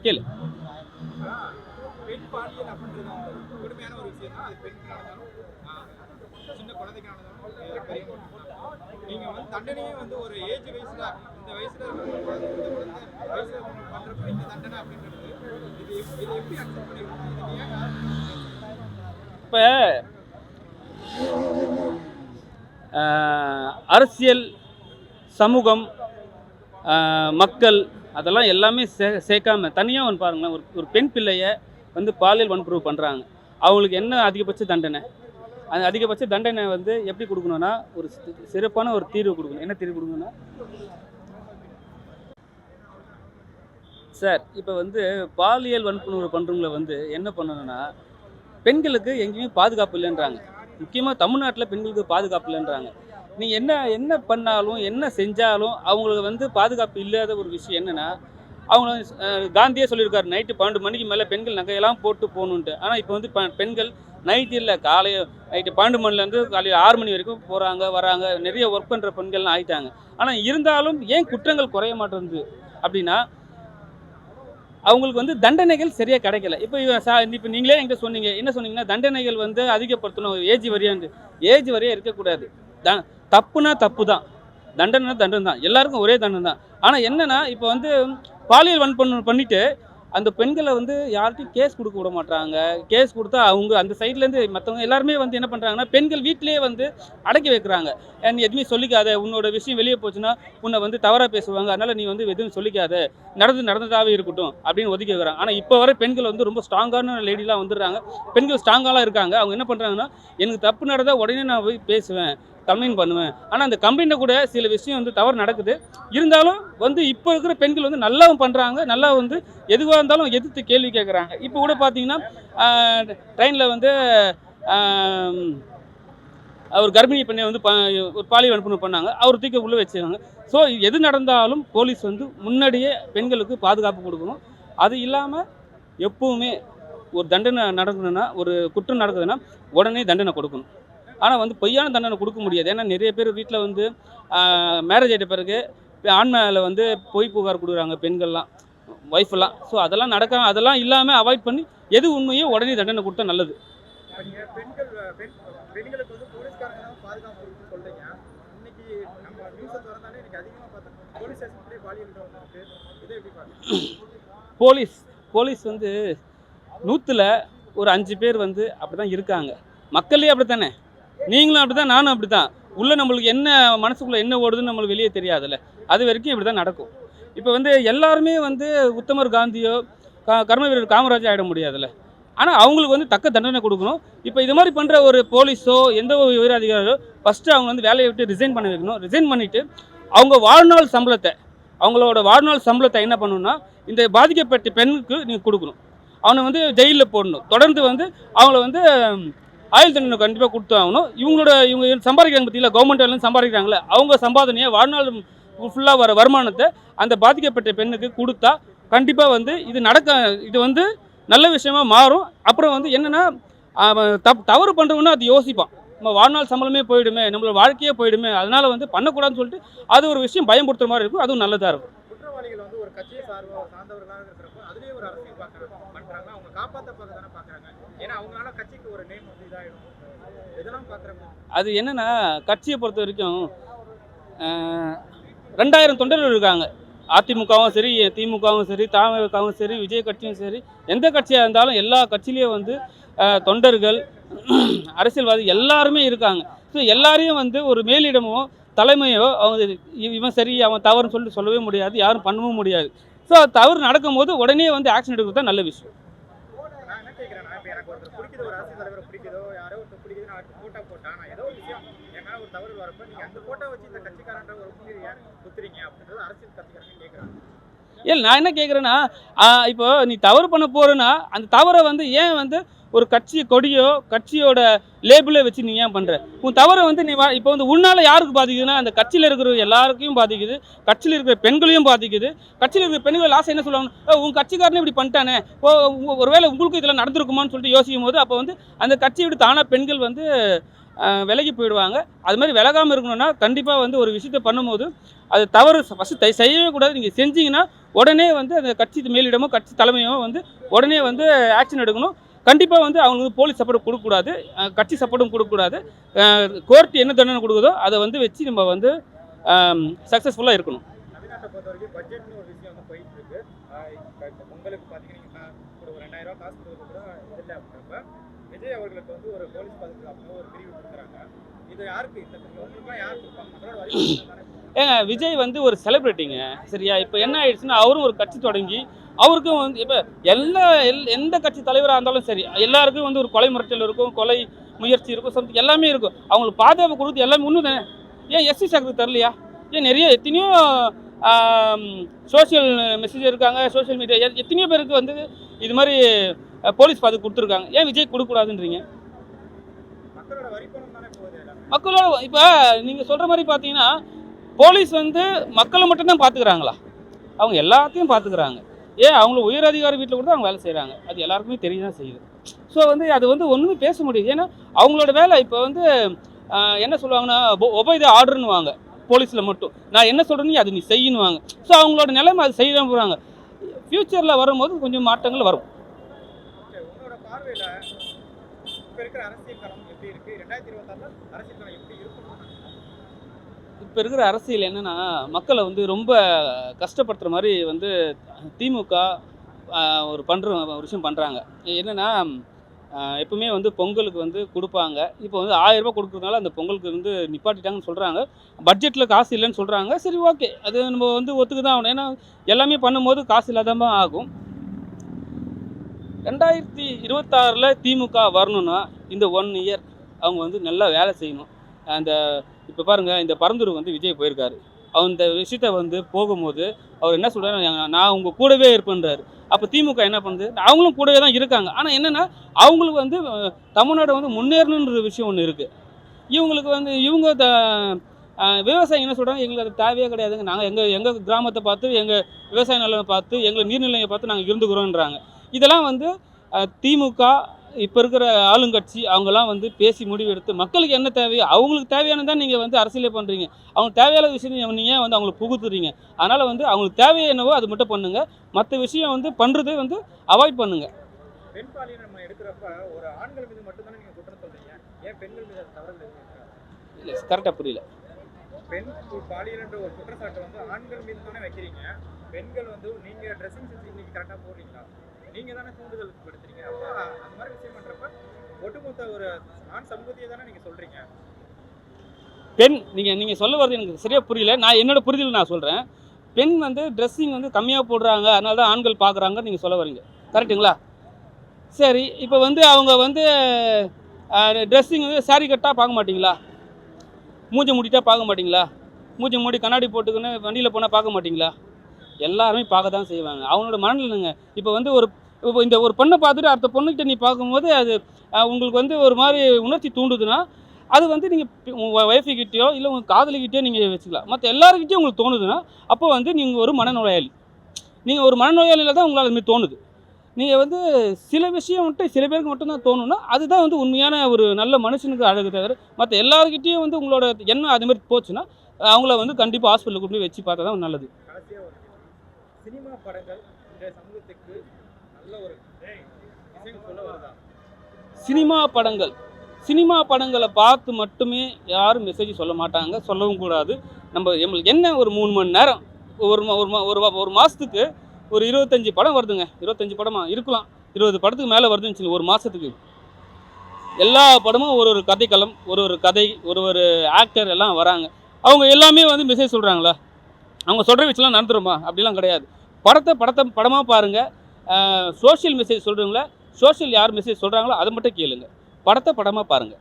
கேளு. பெண் பாலியல் அப்படின்றது கொடுமையான ஒரு விஷயம் தான். அது பெண்களானாலும் சின்ன குழந்தைக்கானாலும் நீங்க வந்து தண்டனையே வந்து ஒரு ஏஜ் வயசுல இந்த வயசுல இந்த குழந்தை வயசுல பண்றப்ப இந்த தண்டனை அப்படின்றது இது எப்படி அக்செப்ட் பண்ணிருக்கோம்? இது ஏன் இப்போ அரசியல், சமூகம், மக்கள் அதெல்லாம் எல்லாமே சேர்க்காம தனியாக ஒன்று பாருங்களேன். ஒரு பெண் பிள்ளையை வந்து பாலியல் வன்புணர்வு பண்ணுறாங்க. அவங்களுக்கு என்ன அதிகபட்ச தண்டனை? அந்த அதிகபட்ச தண்டனை வந்து எப்படி கொடுக்கணும்னா, ஒரு சிறப்பான ஒரு தீர்வு கொடுக்கணும். என்ன தீர்வு கொடுக்கணும்னா, சார் இப்போ வந்து பாலியல் வன்புணர்வு பண்ணுறவங்கள வந்து என்ன பண்ணணும்னா, பெண்களுக்கு எங்கேயுமே பாதுகாப்பு இல்லைன்றாங்க. முக்கியமாக தமிழ்நாட்டில் பெண்களுக்கு பாதுகாப்பு இல்லைன்றாங்க. நீங்கள் என்ன என்ன பண்ணாலும் என்ன செஞ்சாலும் அவங்களுக்கு வந்து பாதுகாப்பு இல்லாத ஒரு விஷயம் என்னென்னா, அவங்க காந்தியே சொல்லியிருக்காரு, நைட்டு 12 மணிக்கு மேலே பெண்கள் நகையெல்லாம் போட்டு போகணுன்ட்டு. ஆனால் இப்போ வந்து பெண்கள் நைட்டு இல்லை, நைட்டு 12 மணிலேருந்து காலையில் 6 மணி வரைக்கும் போகிறாங்க வராங்க. நிறைய ஒர்க் பண்ணுற பெண்கள்லாம் ஆகிட்டாங்க. ஆனால் இருந்தாலும் ஏன் குற்றங்கள் குறைய மாட்டேங்குது அப்படின்னா, அவங்களுக்கு வந்து தண்டனைகள் சரியாக கிடைக்கல. இப்போ நீங்களே என்கிட்ட சொன்னீங்க, என்ன சொன்னீங்கன்னா, தண்டனைகள் வந்து அதிகப்படுத்தணும், ஏஜ் வரையே இருக்கக்கூடாது. தப்புனா தப்பு தான், தண்டனை தான், எல்லாருக்கும் ஒரே தண்டனை தான். ஆனால் என்னென்னா, இப்போ வந்து பாலியல் வன்புணர்வு பண்ணிவிட்டு அந்த பெண்களை வந்து யார்கிட்டையும் கேஸ் கொடுக்க விட மாட்டாங்க. கேஸ் கொடுத்தா அவங்க அந்த சைட்லேருந்து மற்றவங்க எல்லாருமே வந்து என்ன பண்ணுறாங்கன்னா, பெண்கள் வீட்டிலேயே வந்து அடக்கி வைக்கிறாங்க. நீ எதுவுமே சொல்லிக்காத, உன்னோட விஷயம் வெளியே போச்சுன்னா உன்னை வந்து தவறாக பேசுவாங்க, அதனால் நீ வந்து எதுவும் சொல்லிக்காத, நடந்ததாகவே இருக்கட்டும் அப்படின்னு ஒதுக்கி வைக்கிறாங்க. ஆனால் இப்போ வர பெண்கள் வந்து ரொம்ப ஸ்ட்ராங்கான லேடிலாம் வந்துடுறாங்க. பெண்கள் ஸ்ட்ராங்காலாம் இருக்காங்க. அவங்க என்ன பண்ணுறாங்கன்னா, எனக்கு தப்பு நடந்தால் உடனே நான் போய் பேசுவேன், கம்ப்ளைண்ட் பண்ணுவேன். ஆனால் அந்த கம்ப்ளைண்ட்டை கூட சில விஷயம் வந்து தவறு நடக்குது. இருந்தாலும் வந்து இப்போ இருக்கிற பெண்கள் வந்து நல்லாவும் பண்ணுறாங்க, நல்லா வந்து எதுவாக இருந்தாலும் எதிர்த்து கேள்வி கேட்குறாங்க. இப்போ கூட பார்த்தீங்கன்னா, ட்ரெயினில் வந்து அவர் கர்ப்பிணி பெண்ணை வந்து ஒரு பாலியல் வன்புணர்வு பண்ணாங்க. அவர் தூக்கி உள்ளே வச்சுருக்காங்க. ஸோ எது நடந்தாலும் போலீஸ் வந்து முன்னாடியே பெண்களுக்கு பாதுகாப்பு கொடுக்கணும். அது இல்லாமல் எப்பவுமே ஒரு தண்டனை நடக்கணும்னா, ஒரு குற்றம் நடக்குதுன்னா உடனே தண்டனை கொடுக்கணும். ஆனால் வந்து பொய்யான தண்டனை கொடுக்க முடியாது. ஏன்னா நிறைய பேர் வீட்டில் வந்து மேரேஜ் ஆகிட்ட பிறகு ஆண் மேலே வந்து பொய் புகார் கொடுக்குறாங்க பெண்கள்லாம், ஒய்ஃபெல்லாம். ஸோ அதெல்லாம் நடக்காம, அதெல்லாம் இல்லாமல் அவாய்ட் பண்ணி எது உண்மையோ உடனே தண்டனை கொடுத்தா நல்லது. பெண்களுக்கு வந்து போலீஸ்காரங்க தான் பாதுகாப்பு சொல்றீங்க. இன்னைக்கு நம்ம நியூஸை திறந்தாலே இன்னைக்கு அதிகமாக பார்த்தோம் போலீஸ் ஸ்டேஷன்லேயே பாலியல் இருக்கு. இதை எப்படி பார்க்குறீங்க? போலீஸ் வந்து 100ல் ஒரு 5 பேர் வந்து அப்படி தான் இருக்காங்க. மக்களே அப்படி தானே, நீங்களும் அப்படி தான், நானும் அப்படி தான். உள்ளே நம்மளுக்கு என்ன மனசுக்குள்ளே என்ன ஓடுதுன்னு நம்மளுக்கு வெளியே தெரியாதுல்ல. அது வரைக்கும் இப்படி தான் நடக்கும். இப்போ வந்து எல்லாருமே வந்து உத்தமர் காந்தியோ கர்ம வீரர் காமராஜோ ஆகிட முடியாதுல்ல. ஆனால் அவங்களுக்கு வந்து தக்க தண்டனை கொடுக்கணும். இப்போ இது மாதிரி பண்ணுற ஒரு போலீஸோ எந்த ஒரு உயர் அதிகாரியோ ஃபஸ்ட்டு அவங்க வந்து வேலையை விட்டு ரிசைன் பண்ண வைக்கணும். ரிசைன் பண்ணிவிட்டு அவங்க அவங்களோட வாழ்நாள் சம்பளத்தை என்ன பண்ணணும்னா, இந்த பாதிக்கப்பட்ட பெண்ணுக்கு நீங்கள் கொடுக்கணும். அவனை வந்து ஜெயிலில் போடணும். தொடர்ந்து வந்து அவங்கள வந்து ஆயுள் தண்டனை கண்டிப்பாக கொடுத்து ஆகணும். இவங்க சம்பாதிக்கிறாங்க பற்றியில், கவர்மெண்ட் வேலையும் சம்பாதிக்கிறாங்களே, அவங்க சம்பாதனையை வாழ்நாள் ஃபுல்லாக வர வருமானத்தை அந்த பாதிக்கப்பட்ட பெண்ணுக்கு கொடுத்தா கண்டிப்பாக வந்து இது வந்து நல்ல விஷயமா மாறும். அப்புறம் வந்து என்னென்னா, தவறு பண்ணுறவங்கன்னா அது யோசிப்பான், நம்ம வாழ்நாள் சம்பளமே போயிடுமே, நம்மளோட வாழ்க்கையே போயிடுமே, அதனால் வந்து பண்ணக்கூடாதுன்னு சொல்லிட்டு அது ஒரு விஷயம் பயன்படுத்துகிற மாதிரி இருக்கும். அதுவும் நல்லதாக இருக்கும். குற்றவாளிகள் வந்து ஒரு கட்சியை சார்ந்தவர்களாக இருக்கிறப்போ அதுலேயே ஒரு அரசியல் பண்ணுறாங்க. அவங்க காப்பாற்ற பார்க்க தானே பார்க்குறாங்க. ஏன்னா அவங்களால கட்சிக்கு ஒரு நேம் வந்து இதாகிடும். இதெல்லாம் பார்க்குறாங்க. அது என்னென்னா, கட்சியை பொறுத்த வரைக்கும் 2000 தொண்டர்கள் இருக்காங்க. அதிமுகவும் சரி, திமுகவும் சரி, தமுகவும் சரி, விஜய் கட்சியும் சரி, எந்த கட்சியாக இருந்தாலும் எல்லா கட்சியிலையும் வந்து தொண்டர்கள், அரசியல்வாதி எல்லாருமே இருக்காங்க. ஸோ எல்லாரையும் வந்து ஒரு மேலிடமோ தலைமையோ அவங்க இவன் சரி அவன் தவறுன்னு சொல்லிட்டு சொல்லவே முடியாது, யாரும் பண்ணவும் முடியாது. ஸோ தவறு நடக்கும்போது உடனே வந்து ஆக்ஷன் எடுக்கிறது தான் நல்ல விஷயம். நான் என்ன கேட்குறேன்னா, இப்போ எனக்கு ஒருத்தர் பிடிக்குது, ஒரு அரசியல் தலைவரை பிடிக்குதோ, யாரோ ஒருத்தர் பிடிக்குது, நான் ஃபோட்டோ போட்டேன், நான் ஏதோ ஒரு விஷயம் என்னால் ஒரு தவறு வரப்போ நீங்கள் அந்த ஃபோட்டோ வச்சு இந்த கட்சிக்காரன்ற ஒரு முன்னேறி ஏன் குத்துறீங்க அப்படின்றது அரசியல் கட்சிக்காரங்க கேட்குறாங்க. இல்லை, நான் என்ன கேட்குறேன்னா, இப்போ நீ தவறு பண்ண போகிறேன்னா அந்த தவறை வந்து ஏன் வந்து ஒரு கட்சி கொடியோ கட்சியோட லேபிளை வச்சு நீ ஏன் பண்ணுற? உன் தவறை வந்து நீ இப்போ வந்து உன்னால் யாருக்கு பாதிக்குதுன்னா, அந்த கட்சியில் இருக்கிற எல்லாருக்கும் பாதிக்குது, கட்சியில் இருக்கிற பெண்களையும் பாதிக்குது. கட்சியில் இருக்கிற பெண்கள் லாஸ்ட் என்ன சொல்லுவாங்க, உன் கட்சிக்காரனே இப்படி பண்ணிட்டானே, ஒருவேளை உங்களுக்கும் இதெல்லாம் நடந்திருக்குமான்னு சொல்லிட்டு யோசிக்கும் போது அப்போ வந்து அந்த கட்சியை விட்டு தானாக பெண்கள் வந்து விலகி போயிடுவாங்க. அது மாதிரி விலகாமல் இருக்கணும்னா கண்டிப்பாக வந்து ஒரு விஷயத்தை பண்ணும்போது அது தவறு ஃபஸ்ட்டு செய்யவே கூடாது. நீங்கள் செஞ்சீங்கன்னா உடனே வந்து அந்த கட்சி மேலிடமோ கட்சி தலைமையோ வந்து உடனே வந்து ஆக்ஷன் எடுக்கணும். கண்டிப்பாக வந்து அவங்களுக்கு போலீஸ் சப்போர்ட் கொடுக்கக்கூடாது, கட்சி சப்போர்ட்டும் கொடுக்கக்கூடாது. கோர்ட் என்ன தண்டனை கொடுக்குதோ அதை வந்து வச்சு நம்ம வந்து சக்ஸஸ்ஃபுல்லாக இருக்கணும். தமிழ்நாட்டை பொறுத்த வரைக்கும் பட்ஜெட்னு ஒரு விஷயம் வந்து போயிட்டு இருக்கு. இப்போ பொங்கலுக்கு பார்த்தீங்கன்னா ஒரு 2000 காசு கொடுக்க கூட இதில் அப்படின்றப்ப விஜய் அவர்களுக்கு வந்து ஒரு போலீஸ் பாதுகாப்பு ஒரு பிரிவு கொடுக்குறாங்க. இது யாருக்கு இந்த உங்களுக்குலாம் யார் கொடுப்பாங்க? மக்களோட வரி ஏங்க விஜய் வந்து ஒரு செலிப்ரிட்டிங்க, சரியா? இப்போ என்ன ஆயிடுச்சுன்னா அவரும் ஒரு கட்சி தொடங்கி அவருக்கும் வந்து இப்போ எந்த கட்சி தலைவராக இருந்தாலும் சரி எல்லாருக்கும் வந்து ஒரு கொலை மிரட்டல் இருக்கும், கொலை முயற்சி இருக்கும், சம்திங் எல்லாமே இருக்கும். அவங்களுக்கு பாதுகாப்பு கொடுத்து எல்லாமே ஒன்று தானே. ஏன் எஸ்சி சாக்கு தரலையா? ஏன் நிறைய எத்தனையோ சோஷியல் மெசேஜ் இருக்காங்க, சோஷியல் மீடியா எத்தனையோ பேருக்கு வந்து இது மாதிரி போலீஸ் பாதுகாப்பு கொடுத்துருக்காங்க. ஏன் விஜய் கொடுக்கக்கூடாதுன்றீங்க? மக்களோட வரி பணம் தானே போகுது. மக்களோட இப்போ நீங்கள் சொல்கிற மாதிரி பார்த்தீங்கன்னா போலீஸ் வந்து மக்களை மட்டும்தான் பார்த்துக்கிறாங்களா? அவங்க எல்லாத்தையும் பார்த்துக்கிறாங்க. ஏன் அவங்கள உயர் அதிகாரி வீட்டில் கூட அவங்க வேலை செய்கிறாங்க. அது எல்லாருக்குமே தெரிய தான் செய்யுது. ஸோ வந்து அது வந்து ஒன்றுமே பேச முடியுது. ஏன்னா அவங்களோட வேலை இப்போ வந்து என்ன சொல்லுவாங்கன்னா ஒபே தி ஆர்டர்னுவாங்க போலீஸில் மட்டும். நான் என்ன சொல்கிறேன்னு அது நீ செய்யணுவாங்க. ஸோ அவங்களோட நிலைமை அது செய்ய தான் போகிறாங்க. ஃப்யூச்சரில் வரும்போது கொஞ்சம் மாற்றங்கள் வரும். உங்களோட பார்வையில் இப்போ இருக்கிற அரசியல் களம் எப்படி இருக்குது? 2026 அரசியல் களம் எப்படி இருக்கும்? இப்போ இருக்கிற அரசியல் என்னென்னா மக்களை வந்து ரொம்ப கஷ்டப்படுத்துகிற மாதிரி வந்து திமுக ஒரு விஷயம் பண்ணுறாங்க. என்னென்னா எப்பவுமே வந்து பொங்கலுக்கு வந்து கொடுப்பாங்க. இப்போ வந்து 1000 ரூபாய் கொடுக்குறதுனால அந்த பொங்கலுக்கு வந்து நிப்பாட்டிட்டாங்கன்னு சொல்கிறாங்க. பட்ஜெட்டில் காசு இல்லைன்னு சொல்கிறாங்க. சரி, ஓகே, அது நம்ம வந்து ஒத்துக்கு தான் ஆகணும். ஏன்னா எல்லாமே பண்ணும்போது காசு இல்லாதமாக ஆகும். 2026 திமுக வரணும்னா இந்த 1 இயர் அவங்க வந்து நல்லா வேலை செய்யணும். அந்த இப்போ பாருங்கள், இந்த பரந்தூர் வந்து விஜய் போயிருக்காரு. அந்த விஷயத்த வந்து போகும்போது அவர் என்ன சொல்கிறாரு, நான் உங்கள் கூடவே இருப்பேன்றாரு. அப்போ திமுக என்ன பண்ணுது? அவங்களும் கூடவே தான் இருக்காங்க. ஆனால் என்னென்னா அவங்களுக்கு வந்து தமிழ்நாடு வந்து முன்னேறணுன்ற விஷயம் ஒன்று இருக்குது. இவங்களுக்கு வந்து விவசாயம் என்ன சொல்கிறாங்க, எங்களுக்கு அது தேவையே கிடையாதுங்க, நாங்கள் எங்கள் கிராமத்தை பார்த்து எங்கள் விவசாய நிலையை பார்த்து எங்கள் நீர்நிலையை பார்த்து நாங்கள் இருந்துக்கிறோன்றாங்க. இதெல்லாம் வந்து திமுக இப்போ இருக்கிற ஆளுங்கட்சி அவங்கெல்லாம் வந்து பேசி முடிவெடுத்து மக்களுக்கு என்ன தேவையோ அவங்களுக்கு தேவையானதான் நீங்கள் வந்து அரசியலே பண்ணுறீங்க. அவங்களுக்கு தேவையான விஷயம் நீங்கள் வந்து அவங்களுக்கு புகுத்துறீங்க. அதனால் வந்து அவங்களுக்கு தேவை என்னவோ அது மட்டும் பண்ணுங்கள். மற்ற விஷயம் வந்து பண்ணுறது வந்து அவாய்ட் பண்ணுங்கள். பெண் பாலியல் நம்ம எடுக்கிறப்ப ஒரு ஆண்கள் மீது மட்டும்தானே நீங்கள் குற்றம் சொல்கிறீங்க, ஏன் பெண்கள் மீது அது தவறுகள் இல்லை, கரெக்டாக புரியல. பெண் பாலியல் என்ற ஒரு குற்றச்சாட்டு வந்து ஆண்கள் மீது தானே வைக்கிறீங்க. பெண்கள் வந்து நீங்கள் ட்ரெஸ்ஸிங் சென்ஸ் இன்னைக்கு கரெக்டாக போடுறீங்களா? நீங்கள் தானே தூண்டுதலுக்கு படுத்துறீங்க. அப்போ அந்த மாதிரி விஷயம் பண்ணுறப்ப ஒட்டுமொத்த ஒரு ஆண் சமூகத்தையே தானே நீங்கள் சொல்கிறீங்க. பெண் நீங்கள் சொல்ல வர்றது எனக்கு சரியாக புரியல. நான் என்னோட புரிதல் நான் சொல்கிறேன். பெண் வந்து ட்ரெஸ்ஸிங் வந்து கம்மியாக போடுறாங்க, அதனால தான் ஆண்கள் பார்க்குறாங்கன்னு நீங்கள் சொல்ல வரீங்க, கரெக்டுங்களா? சரி, இப்போ வந்து அவங்க வந்து ட்ரெஸ்ஸிங் வந்து சாரி கட்டாக பார்க்க மாட்டிங்களா? மூஞ்சை மூடிட்டா பார்க்க மாட்டிங்களா? மூஞ்சை மூடி கண்ணாடி போட்டுக்கின்னு வண்டியில் போனால் பார்க்க மாட்டிங்களா? எல்லாருமே பார்க்க தான் செய்வாங்க. அவங்களோட மனநிலைங்க. இப்போ வந்து இப்போ இந்த ஒரு பொண்ணை பார்த்துட்டு அடுத்த பொண்ணுக்கிட்ட நீ பார்க்கும்போது அது உங்களுக்கு வந்து ஒரு மாதிரி உணர்ச்சி தூண்டுதுன்னா அது வந்து நீங்கள் உங்கள் ஒய்ஃபுக்கிட்டேயோ இல்லை உங்கள் காதலிக்கிட்டேயோ நீங்கள் வச்சுக்கலாம். மற்ற எல்லாருக்கிட்டையும் உங்களுக்கு தோணுதுன்னா அப்போ வந்து நீங்கள் ஒரு மனநோயாளி. நீங்கள் ஒரு மனநோயாளியில் தான் உங்களால் அதுமாதிரி தோணுது. நீங்கள் வந்து சில விஷயம் மட்டும் சில பேருக்கு மட்டும்தான் தோணுன்னா அதுதான் வந்து உண்மையான ஒரு நல்ல மனுஷனுக்கு அழகு தவிர மற்ற எல்லாருக்கிட்டேயும் வந்து உங்களோட எண்ணம் அதுமாதிரி போச்சுன்னா அவங்கள வந்து கண்டிப்பாக ஹாஸ்பிட்டலுக்கு கொண்டு போய் வச்சு பார்த்தா தான் நல்லது. கடைசியாக ஒரு சினிமா படங்கள் இந்த சமூகத்துக்கு நல்ல ஒரு விஷயம் சொல்ல வருதா? சினிமா படங்களை பார்த்து மட்டுமே யாரும் மெசேஜ் சொல்ல மாட்டாங்க, சொல்லவும் கூடாது. நம்மளுக்கு என்ன ஒரு 3 மணி நேரம் ஒரு மாதத்துக்கு ஒரு 25 படம் வருதுங்க. 25 படமா இருக்கலாம், 20 படத்துக்கு மேலே வருதுன்னு ஒரு மாதத்துக்கு. எல்லா படமும் ஒரு கதைக்களம், ஒரு கதை, ஒரு ஆக்டர் எல்லாம் வராங்க. அவங்க எல்லாமே வந்து மெசேஜ் சொல்கிறாங்களா? அவங்க சொல்கிற விஷயம்லாம் நடந்துருமா? அப்படிலாம் கிடையாது. படமாக பாருங்கள். சோஷியல் மெசேஜ் சொல்கிறீங்களா? சோஷியல் யார் மெசேஜ் சொல்கிறாங்களோ அதை மட்டும் கேளுங்க. படமாக பாருங்கள்.